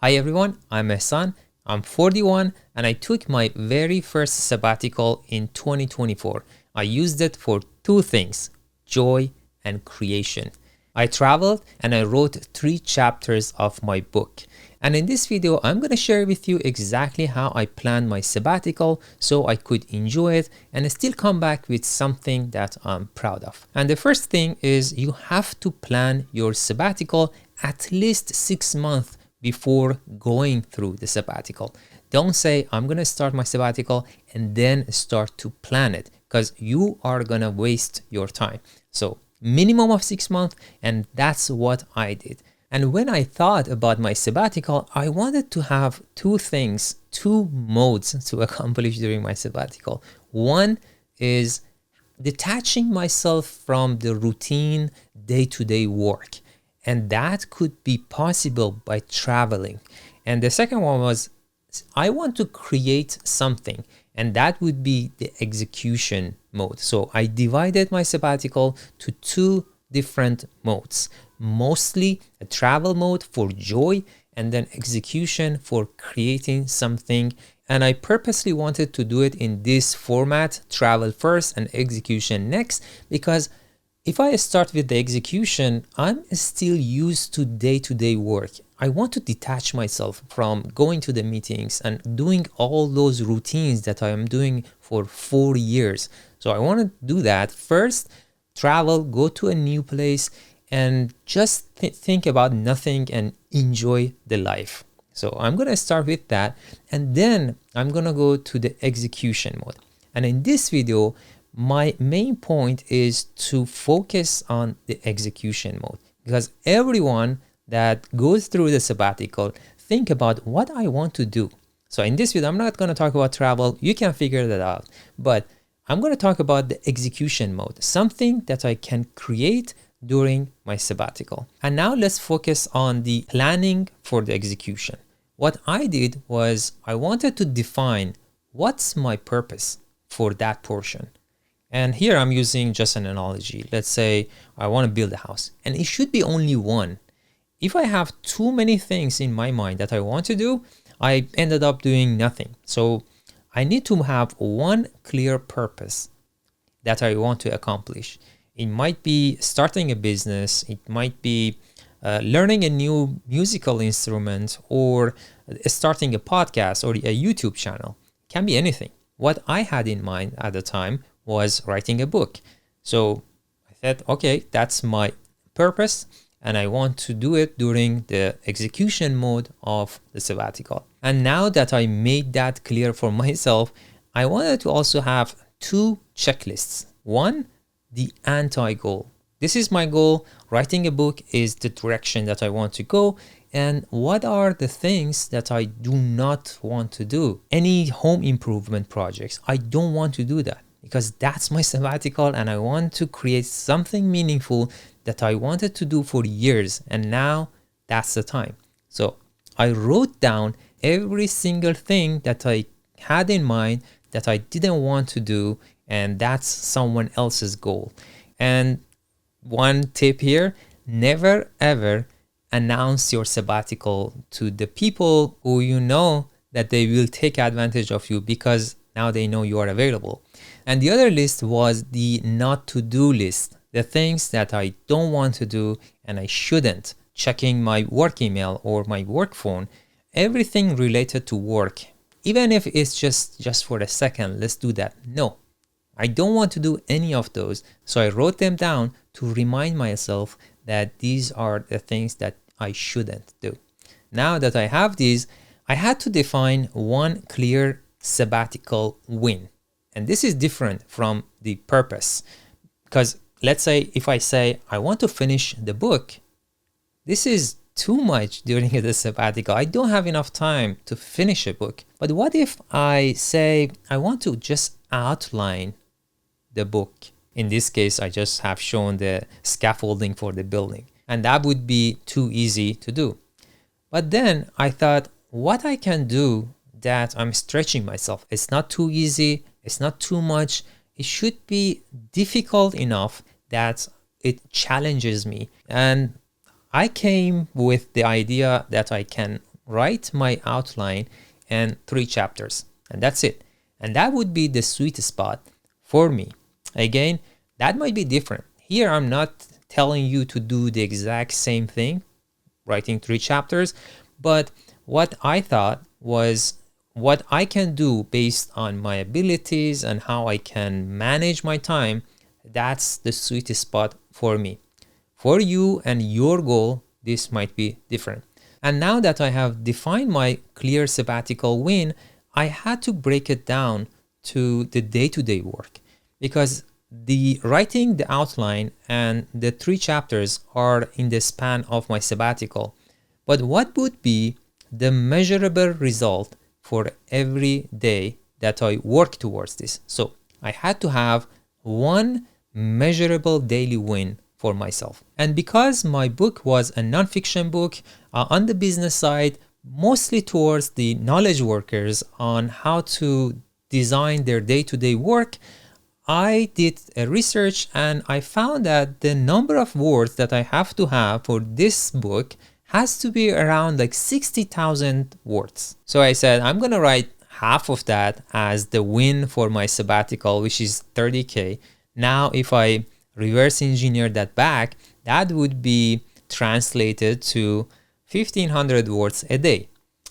Hi everyone, I'm Ehsan. I'm 41 and I took my very first sabbatical in 2024. I used it for two things, joy and creation. I traveled and I wrote 3 chapters of my book. And in this video, I'm going to share with you exactly how I planned my sabbatical so I could enjoy it and still come back with something that I'm proud of. And the first thing is you have to plan your sabbatical at least 6 months before going through the sabbatical. Don't say, I'm going to start my sabbatical and then start to plan it because you are going to waste your time. So minimum of 6 months, and that's what I did. And when I thought about my sabbatical, I wanted to have two things, two modes to accomplish during my sabbatical. One is detaching myself from the routine day-to-day work. And that could be possible by traveling. And the second one was, I want to create something, and that would be the execution mode. So I divided my sabbatical to two different modes, mostly a travel mode for joy and then execution for creating something. And I purposely wanted to do it in this format, travel first and execution next, because if I start with the execution, I'm still used to day-to-day work. I want to detach myself from going to the meetings and doing all those routines that I am doing for 4 years. So I want to do that first, travel, go to a new place, and just think about nothing and enjoy the life. So I'm going to start with that, and then I'm going to go to the execution mode. And in this video, my main point is to focus on the execution mode, because everyone that goes through the sabbatical think about what I want to do. So in this video, I'm not going to talk about travel. You can figure that out. But I'm going to talk about the execution mode, something that I can create during my sabbatical. And now let's focus on the planning for the execution. What I did was I wanted to define what's my purpose for that portion. And here I'm using just an analogy. Let's say I want to build a house, and it should be only one. If I have too many things in my mind that I want to do, I ended up doing nothing. So I need to have one clear purpose that I want to accomplish. It might be starting a business, it might be learning a new musical instrument, or starting a podcast or a YouTube channel. It can be anything. What I had in mind at the time was writing a book. So I said, okay, that's my purpose, and I want to do it during the execution mode of the sabbatical. And now that I made that clear for myself, I wanted to also have two checklists. One, the anti-goal. This is my goal. Writing a book is the direction that I want to go. And what are the things that I do not want to do? Any home improvement projects, I don't want to do that, because that's my sabbatical and I want to create something meaningful that I wanted to do for years, and now that's the time. So I wrote down every single thing that I had in mind that I didn't want to do, and that's someone else's goal. And one tip here, never ever announce your sabbatical to the people who you know that they will take advantage of you, because now they know you are available. And the other list was the not to do list, the things that I don't want to do and I shouldn't. Checking my work email or my work phone, everything related to work. Even if it's just for a second, let's do that. No, I don't want to do any of those. So I wrote them down to remind myself that these are the things that I shouldn't do. Now that I have these, I had to define one clear sabbatical win. And this is different from the purpose, because let's say if I say I want to finish the book, this is too much during the sabbatical. I don't have enough time to finish a book. But what if I say I want to just outline the book? In this case, I just have shown the scaffolding for the building, and that would be too easy to do. But then I thought, what I can do that I'm stretching myself. It's not too easy. It's not too much. It should be difficult enough that it challenges me. And I came with the idea that I can write my outline and 3 chapters, and that's it. And that would be the sweet spot for me. Again, that might be different. Here, I'm not telling you to do the exact same thing, writing 3 chapters, but what I thought was what I can do based on my abilities and how I can manage my time. That's the sweet spot for me. For you and your goal, this might be different. And now that I have defined my clear sabbatical win, I had to break it down to the day-to-day work, because the writing the outline and the 3 chapters are in the span of my sabbatical. But what would be the measurable result for every day that I work towards this? So I had to have one measurable daily win for myself. And because my book was a nonfiction book on the business side, mostly towards the knowledge workers on how to design their day-to-day work, I did a research and I found that the number of words that I have to have for this book has to be around like 60,000 words. So I said, I'm going to write half of that as the win for my sabbatical, which is 30K. Now, if I reverse engineer that back, that would be translated to 1,500 words a day.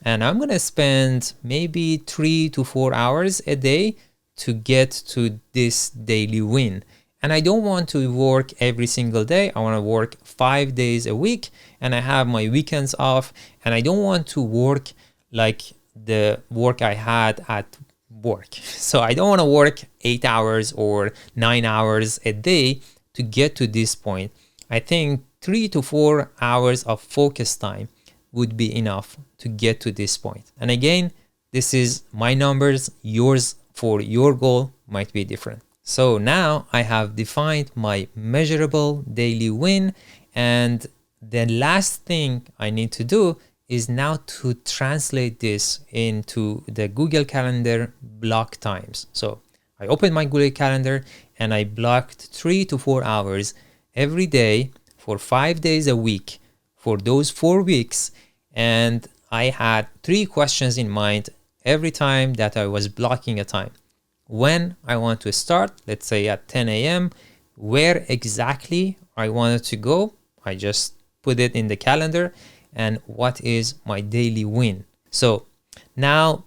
And I'm going to spend maybe 3 to 4 hours a day to get to this daily win. And I don't want to work every single day. I want to work 5 days a week, and I have my weekends off. And I don't want to work like the work I had at work. So I don't want to work 8 hours or 9 hours a day to get to this point. I think 3 to 4 hours of focus time would be enough to get to this point. And again, this is my numbers. Yours for your goal might be different. So now I have defined my measurable daily win, and the last thing I need to do is now to translate this into the Google Calendar block times. So I opened my Google Calendar and I blocked 3 to 4 hours every day for 5 days a week for those 4 weeks. And I had 3 questions in mind every time that I was blocking a time. When I want to start, let's say at 10 a.m., where exactly I wanted to go, I just put it in the calendar, and what is my daily win. So now,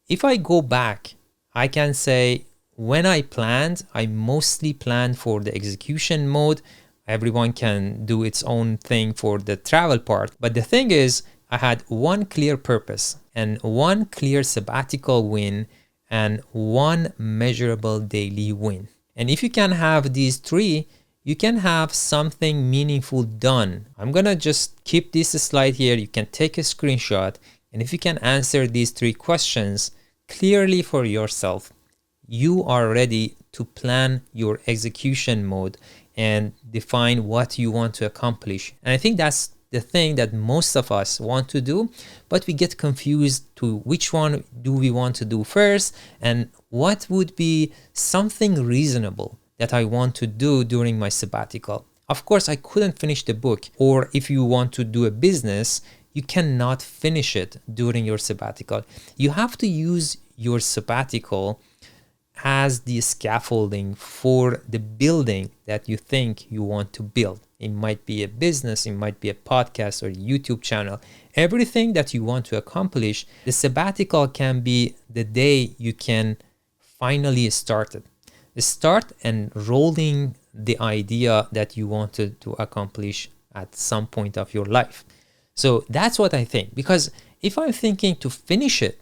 if I go back, I can say when I planned, I mostly planned for the execution mode. Everyone can do its own thing for the travel part. But the thing is, I had one clear purpose and one clear sabbatical win and one measurable daily win. And if you can have these 3, you can have something meaningful done. I'm gonna just keep this slide here. You can take a screenshot. And if you can answer these 3 questions clearly for yourself, you are ready to plan your execution mode and define what you want to accomplish. And I think that's the thing that most of us want to do, but we get confused to which one do we want to do first, and what would be something reasonable that I want to do during my sabbatical. Of course, I couldn't finish the book, or if you want to do a business, you cannot finish it during your sabbatical. You have to use your sabbatical as the scaffolding for the building that you think you want to build. It might be a business, it might be a podcast or a YouTube channel. Everything that you want to accomplish, the sabbatical can be the day you can finally start it. Start enrolling the idea that you wanted to accomplish at some point of your life. So that's what I think. Because if I'm thinking to finish it,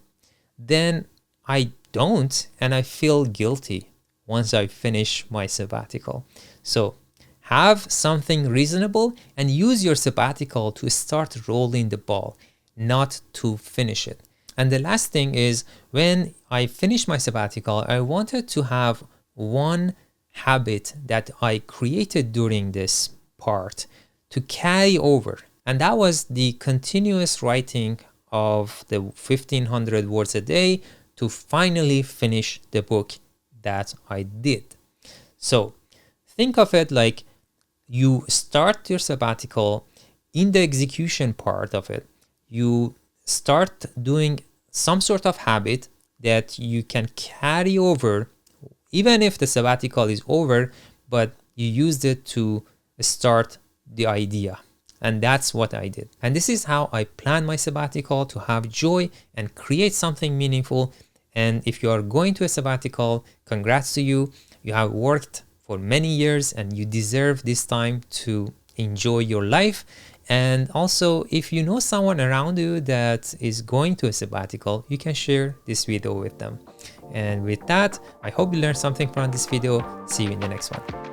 then I don't, and I feel guilty once I finish my sabbatical. So have something reasonable and use your sabbatical to start rolling the ball, not to finish it. And the last thing is, when I finished my sabbatical, I wanted to have one habit that I created during this part to carry over. And that was the continuous writing of the 1,500 words a day to finally finish the book that I did. So think of it like you start your sabbatical. In the execution part of it, you start doing some sort of habit that you can carry over, even if the sabbatical is over, but you used it to start the idea. And that's what I did. And this is how I plan my sabbatical, to have joy and create something meaningful. And if you are going to a sabbatical, congrats to you. You have worked for many years and you deserve this time to enjoy your life. And also, if you know someone around you that is going to a sabbatical, you can share this video with them. And with that, I hope you learned something from this video. See you in the next one.